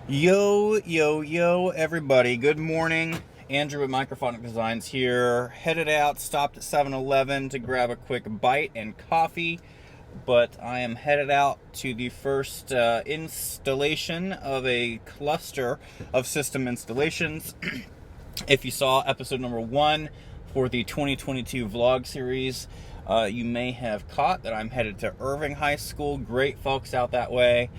Yo, yo, yo, everybody. Good morning. Andrew with Microphonic Designs here. Headed out, stopped at 7-Eleven to grab a quick bite and coffee. But I am headed out to the first installation of a cluster of system installations. If you saw episode number 1 for the 2022 vlog series, you may have caught that I'm headed to Irving High School. Great folks out that way.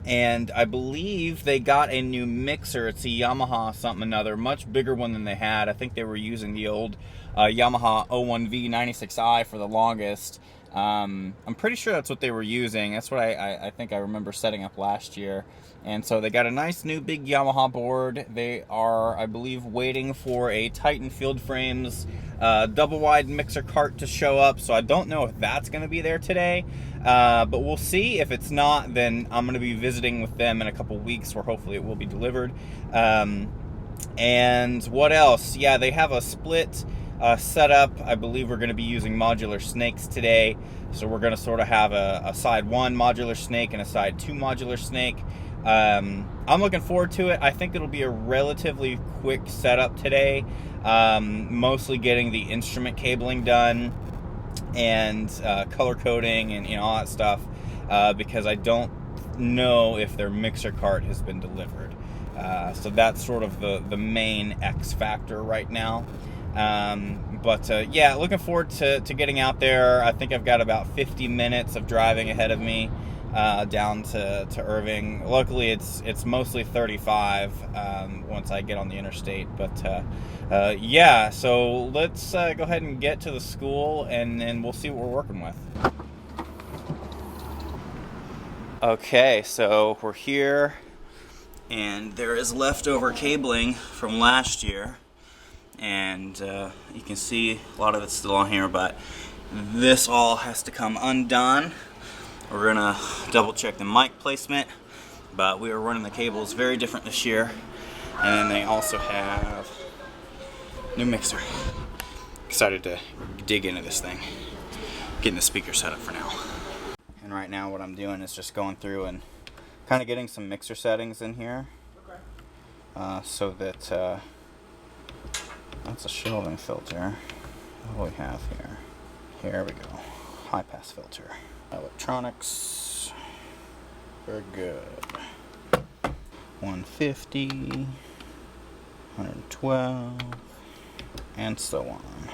And I believe they got a new mixer. It's a Yamaha something another, much bigger one than they had. I think they were using the old Yamaha 01V 96i for the longest. I'm pretty sure that's what they were using. That's what I think I remember setting up last year. And so they got a nice new big Yamaha board. They are, I believe, waiting for a Titan Field Frames double wide mixer cart to show up. So I don't know if that's going to be there today. But we'll see. If it's not, then I'm going to be visiting with them in a couple weeks where hopefully it will be delivered. And what else? Yeah, they have a split setup. I believe we're going to be using modular snakes today. So we're going to sort of have a side 1 modular snake and a side 2 modular snake. I'm looking forward to it. I think it'll be a relatively quick setup today. Mostly getting the instrument cabling done and color coding and all that stuff, because I don't know if their mixer cart has been delivered. So that's sort of the main X factor right now. But yeah, looking forward to getting out there. I think I've got about 50 minutes of driving ahead of me down to Irving. Luckily, it's mostly 35 once I get on the interstate. But yeah, so let's go ahead and get to the school, and then we'll see what we're working with. Okay, so we're here, and there is leftover cabling from last year. And you can see a lot of it's still on here, but this all has to come undone. We're gonna double check the mic placement, but we are running the cables very different this year. And then they also have new mixer. Excited to dig into this thing. Getting the speaker set up for now. And right now what I'm doing is just going through and kind of getting some mixer settings in here. So that that's a shelving filter. What do we have here? Here we go. High pass filter. Electronics. Very good. 150, 112, and so on.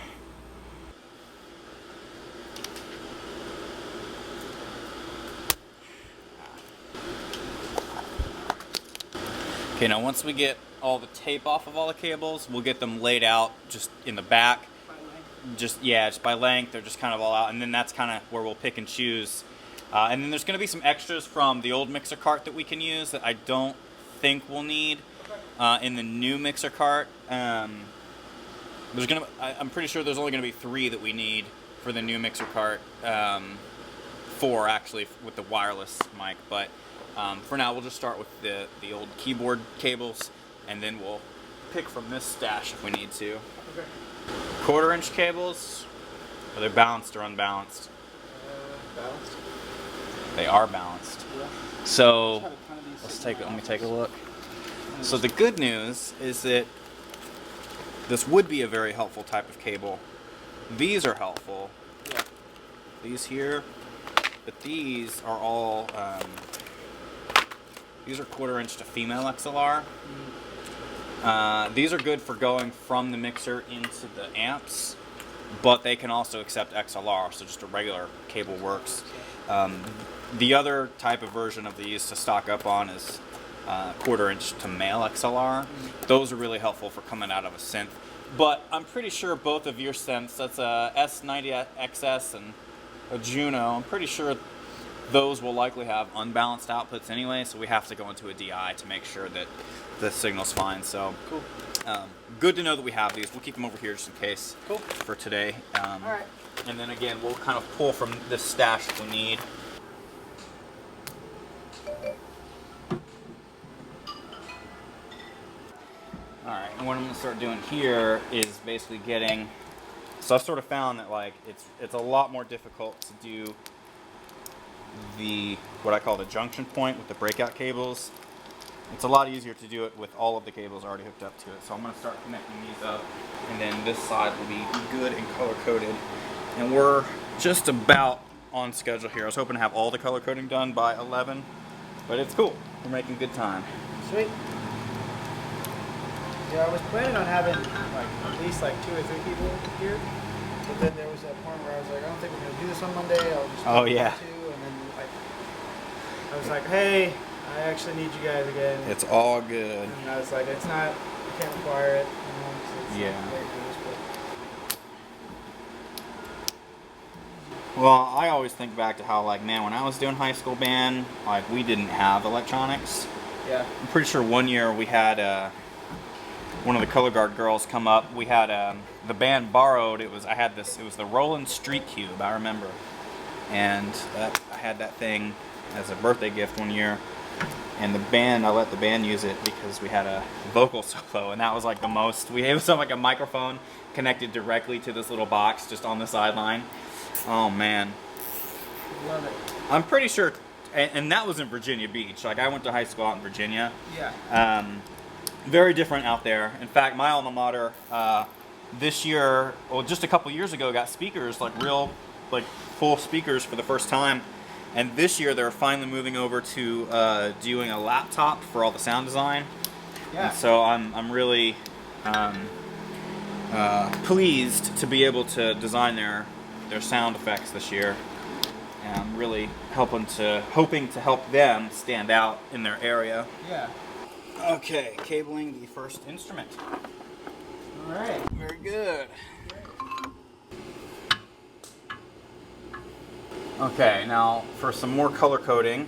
Okay, now once we get all the tape off of all the cables, we'll get them laid out just in the back. Just by length. They're just kind of all out, and then that's kind of where we'll pick and choose. And then there's going to be some extras from the old mixer cart that we can use that I don't think we'll need in the new mixer cart. I'm pretty sure there's only going to be 3 that we need for the new mixer cart. 4 actually with the wireless mic, but for now we'll just start with the old keyboard cables, and then we'll pick from this stash if we need to. Okay. 1/4-inch cables, are they balanced or unbalanced? Balanced. They are balanced. Yeah. So let me take a look. So the good news is that this would be a very helpful type of cable. These are helpful. Yeah. These here, but these are all these are 1/4-inch to female XLR. These are good for going from the mixer into the amps, but they can also accept XLR, so just a regular cable works. The other type of version of these to stock up on is 1/4-inch to male XLR. Those are really helpful for coming out of a synth. But I'm pretty sure both of your synths, that's a S90XS and a Juno, I'm pretty sure those will likely have unbalanced outputs anyway, so we have to go into a DI to make sure that the signal's fine. So cool. Good to know that we have these. We'll keep them over here just in case. Cool. For today. All right. And then again, we'll kind of pull from this stash if we need. All right, and what I'm going to start doing here is basically getting. So I've sort of found that like it's a lot more difficult to do the, what I call the junction point with the breakout cables. It's a lot easier to do it with all of the cables already hooked up to it. So I'm going to start connecting these up, and then this side will be good and color coded. And we're just about on schedule here. I was hoping to have all the color coding done by 11, but it's cool. We're making good time. Sweet. Yeah, I was planning on having like at least like 2 or 3 people here, but then there was that point where I was like, I don't think we're gonna do this on Monday. I'll just Oh yeah. 2, and then like I was like, hey, I actually need you guys again. It's all good. And I was like, it's not, you can't require it. You know, so it's Yeah. not late for this, Well, I always think back to how, like, man, when I was doing high school band, like, we didn't have electronics. but yeah. I'm pretty sure one year we had one of the color guard girls come up. We had the band borrowed. It was the Roland Street Cube. I remember, and I had that thing as a birthday gift one year. And I let the band use it because we had a vocal solo, and that was like the most. It was like a microphone connected directly to this little box just on the sideline. Oh man, Love it. I'm pretty sure, and that was in Virginia Beach. Like, I went to high school out in Virginia. Yeah. Very different out there. In fact, my alma mater this year, well, just a couple years ago, got speakers, like real, like full speakers for the first time. And this year, they're finally moving over to doing a laptop for all the sound design. Yeah. And so I'm really pleased to be able to design their sound effects this year. And I'm really hoping to help them stand out in their area. Yeah. Okay, cabling the first instrument. All right. Very good. Okay, now for some more color coding,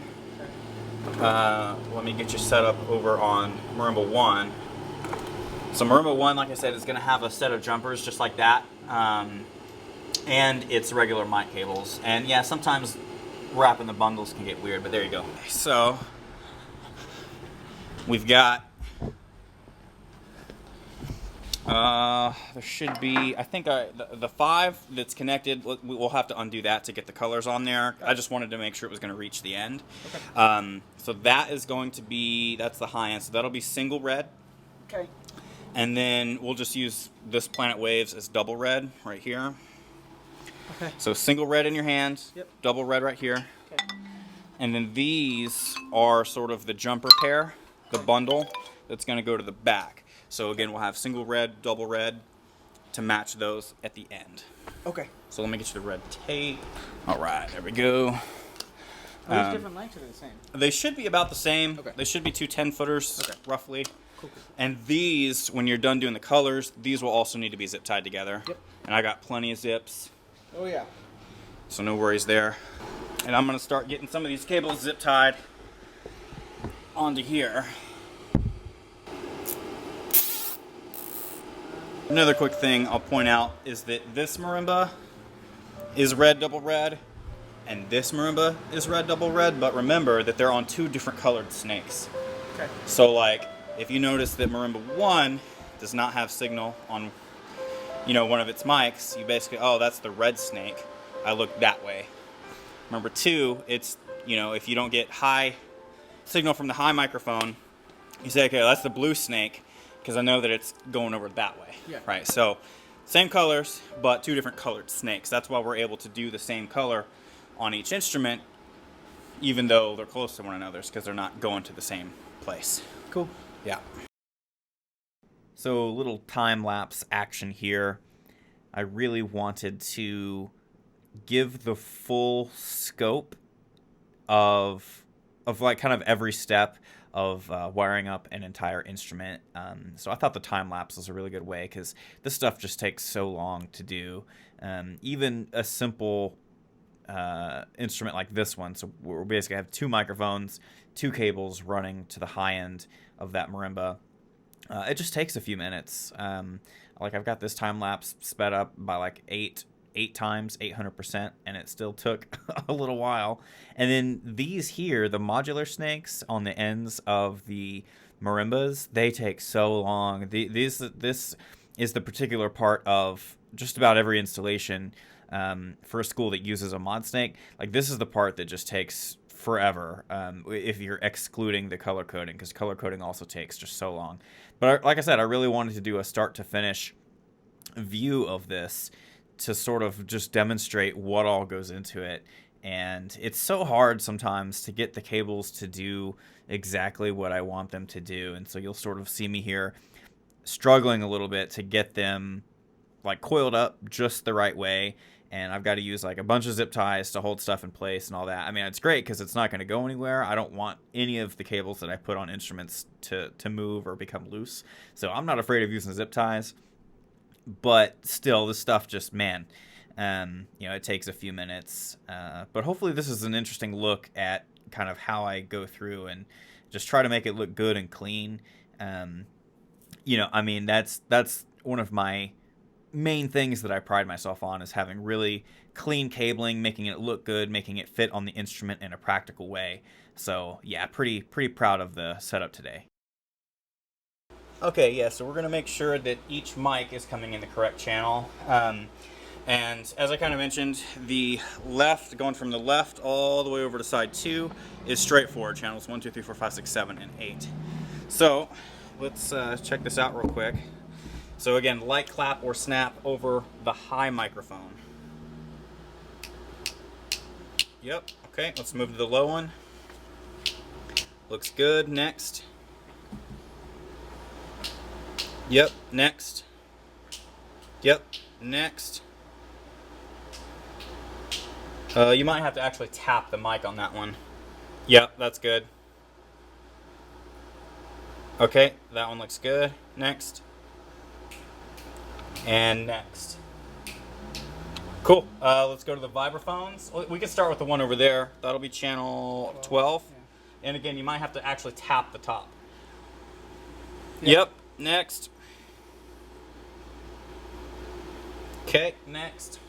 let me get you set up over on Marimba 1. So Marimba 1, like I said, is going to have a set of jumpers just like that, and it's regular mic cables. And yeah, sometimes wrapping the bundles can get weird, but there you go. So we've got, there should be, I think the 5 that's connected, we'll have to undo that to get the colors on there. I just wanted to make sure it was going to reach the end. Okay. So that is going to be, that's the high end, so that'll be single red. Okay. And then we'll just use this Planet Waves as double red right here. Okay. So single red in your hand, Yep. double red right here. Okay. And then these are sort of the jumper pair, the bundle that's going to go to the back. So again, we'll have single red, double red to match those at the end. Okay. So let me get you the red tape. All right, there we go. Are these different lengths or the same? They should be about the same. Okay. They should be 2 10-footers, Okay. roughly. Cool. And these, when you're done doing the colors, these will also need to be zip tied together. Yep. And I got plenty of zips, Oh yeah. so no worries there. And I'm going to start getting some of these cables zip tied onto here. Another quick thing I'll point out is that this marimba is red double red, and this marimba is red double red, but remember that they're on 2 different colored snakes. Okay. So like, if you notice that marimba 1 does not have signal on, one of its mics, you basically, oh, that's the red snake. I look that way. Number 2, it's, if you don't get high signal from the high microphone, you say, okay, that's the blue snake, because I know that it's going over that way. Yeah. Right. So same colors, but 2 different colored snakes. That's why we're able to do the same color on each instrument, even though they're close to one another, because they're not going to the same place. Cool. Yeah. So little time-lapse action here. I really wanted to give the full scope of like kind of every step of wiring up an entire instrument. So I thought the time-lapse was a really good way, because this stuff just takes so long to do. Even a simple instrument like this one, so we basically have 2 microphones, 2 cables running to the high end of that marimba. It just takes a few minutes. Like, I've got this time lapse sped up by like 8 times, 800%, and it still took a little while. And then these here, the modular snakes on the ends of the marimbas, they take so long. This is the particular part of just about every installation for a school that uses a mod snake. Like, this is the part that just takes forever if you're excluding the color coding, because color coding also takes just so long. But like I said, I really wanted to do a start to finish view of this to sort of just demonstrate what all goes into it. And it's so hard sometimes to get the cables to do exactly what I want them to do. And so you'll sort of see me here struggling a little bit to get them like coiled up just the right way. And I've got to use like a bunch of zip ties to hold stuff in place and all that. I mean, it's great because it's not going to go anywhere. I don't want any of the cables that I put on instruments to move or become loose. So I'm not afraid of using zip ties. But still, this stuff just, man, it takes a few minutes. But hopefully this is an interesting look at kind of how I go through and just try to make it look good and clean. I mean, that's one of my main things that I pride myself on, is having really clean cabling, making it look good, making it fit on the instrument in a practical way. So yeah, pretty proud of the setup today. Okay, yeah, so we're going to make sure that each mic is coming in the correct channel. And as I kind of mentioned, the left, going from the left all the way over to side 2, is straightforward. Channels 1, 2, 3, 4, 5, 6, 7, and 8. So let's check this out real quick. So again, light clap or snap over the high microphone. Yep, okay, let's move to the low one. Looks good. Next. Yep, next. Yep, next. You might have to actually tap the mic on that one. Yep, that's good. Okay, that one looks good. Next. And next. Cool. Let's go to the vibraphones. We can start with the one over there. That'll be channel 12. Yeah. And again, you might have to actually tap the top. Yep. Next. Okay, next.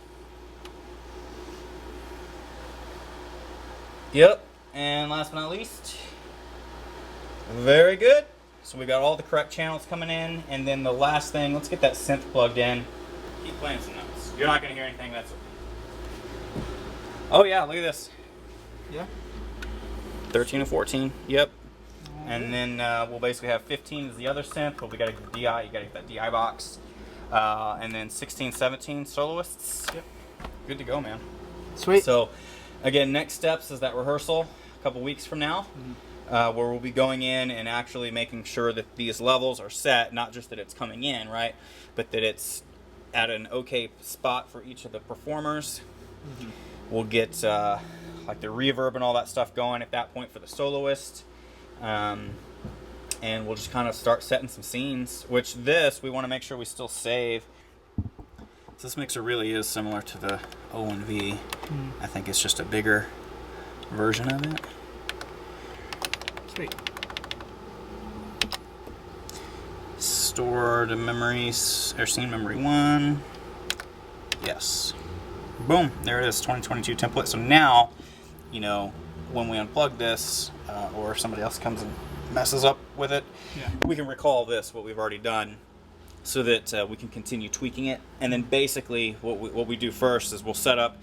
Yep. And last but not least. Very good. So we got all the correct channels coming in, and then the last thing, let's get that synth plugged in. Keep playing some notes. You're not going to hear anything. That's. Oh yeah, look at this. Yeah. 13 and 14. Yep. And then we'll basically have 15 as the other synth, but we got to get the DI. You got to get that DI box. And then 16, 17 soloists. Yep. Good to go, man. Sweet. So, again, next steps is that rehearsal a couple weeks from now. Mm-hmm. Where we'll be going in and actually making sure that these levels are set, not just that it's coming in, right, but that it's at an okay spot for each of the performers. Mm-hmm. We'll get like the reverb and all that stuff going at that point for the soloist, and we'll just kind of start setting some scenes, which we want to make sure we still save. So this mixer really is similar to the O&V. I think it's just a bigger version of it. Sweet. Stored memories, or scene memory 1. Yes. Boom, there it is, 2022 template. So now, when we unplug this, or somebody else comes and messes up with it, we can recall what we've already done, so that we can continue tweaking it. And then basically what we do first is we'll set up,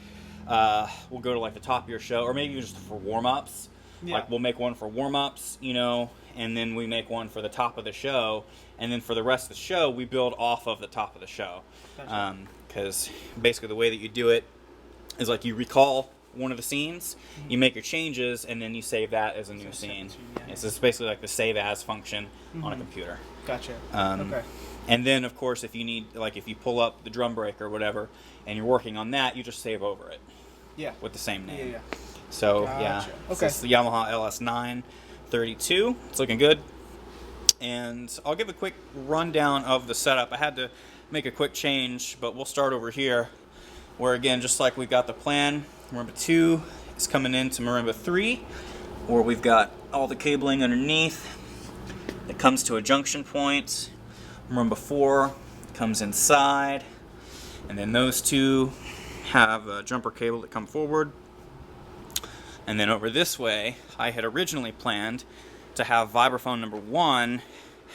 we'll go to like the top of your show, or maybe even just for warm-ups. Yeah. Like we'll make one for warm-ups, and then we make one for the top of the show, and then for the rest of the show we build off of the top of the show. Because basically the way that you do it is like you recall one of the scenes, you make your changes, and then you save that as a new scene. So it's basically like the save as function on a computer. Gotcha. Okay. And then of course if you need, like if you pull up the drum break or whatever and you're working on that, you just save over it. Yeah. With the same name. Yeah. So gotcha. Okay. This is the Yamaha LS9 32. It's looking good. And I'll give a quick rundown of the setup. I had to make a quick change, but we'll start over here, where again, just like we've got the plan, marimba 2 is coming into marimba 3, where we've got all the cabling underneath that comes to a junction point. Marimba 4 comes inside, and then those two have a jumper cable that come forward. And then over this way, I had originally planned to have vibraphone number 1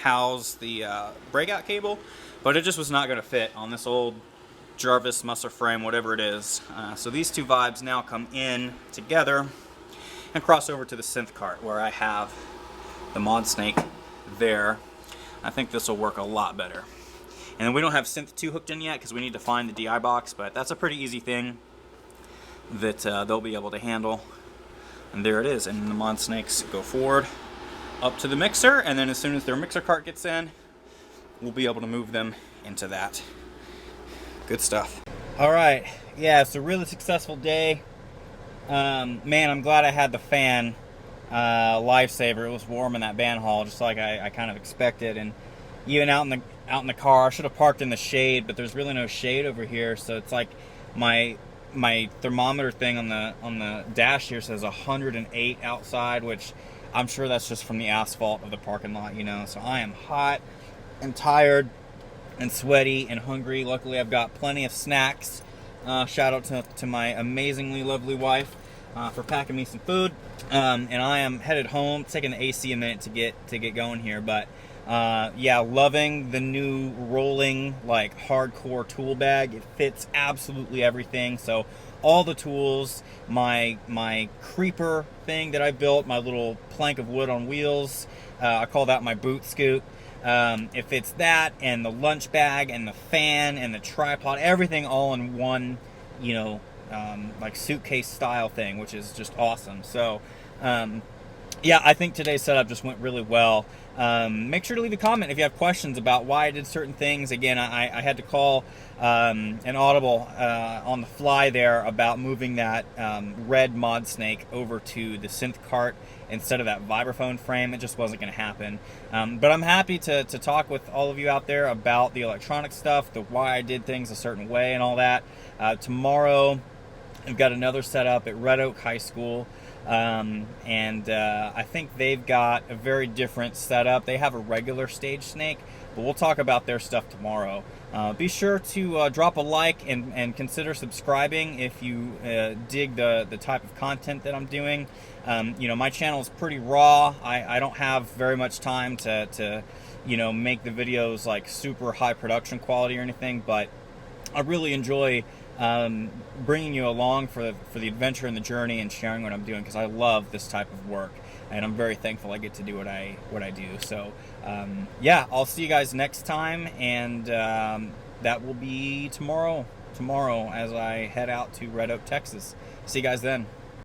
house the breakout cable, but it just was not going to fit on this old Jarvis muscle frame, whatever it is. So these two vibes now come in together, and cross over to the synth cart where I have the mod snake there. I think this will work a lot better. And then we don't have synth 2 hooked in yet because we need to find the DI box, but that's a pretty easy thing that they'll be able to handle. And there it is, and the mod snakes go forward up to the mixer, and then as soon as their mixer cart gets in, we'll be able to move them into that. Good stuff. All right, yeah, it's a really successful day. Man, I'm glad I had the fan. Lifesaver. It was warm in that band hall, just like I kind of expected. And even out in the car, I should have parked in the shade, but there's really no shade over here, so it's like my thermometer thing on the dash here says 108 outside, which I'm sure that's just from the asphalt of the parking lot, you know. So I am hot and tired and sweaty and hungry. Luckily, I've got plenty of snacks. Shout out to my amazingly lovely wife for packing me some food. And I am headed home. It's taking the AC a minute to get going here, but yeah, loving the new rolling, like, hardcore tool bag. It fits absolutely everything. So all the tools, my creeper thing that I built, my little plank of wood on wheels, I call that my boot scoot. It fits that, and the lunch bag, and the fan, and the tripod, everything all in one, you know, like suitcase style thing, which is just awesome. So yeah, I think today's setup just went really well. Make sure to leave a comment if you have questions about why I did certain things. Again, I had to call an audible on the fly there about moving that red mod snake over to the synth cart instead of that vibraphone frame. It just wasn't going to happen. But I'm happy to talk with all of you out there about the electronic stuff, the why I did things a certain way and all that. Tomorrow, I've got another setup at Red Oak High School. And I think they've got a very different setup. They have a regular stage snake, but we'll talk about their stuff tomorrow. Be sure to drop a like and consider subscribing if you dig the type of content that I'm doing. You know, my channel is pretty raw. I don't have very much time to you know, make the videos like super high production quality or anything, but I really enjoy bringing you along for the adventure and the journey and sharing what I'm doing, because I love this type of work and I'm very thankful I get to do what I do. So yeah, I'll see you guys next time, and that will be tomorrow as I head out to Red Oak, Texas. See you guys then.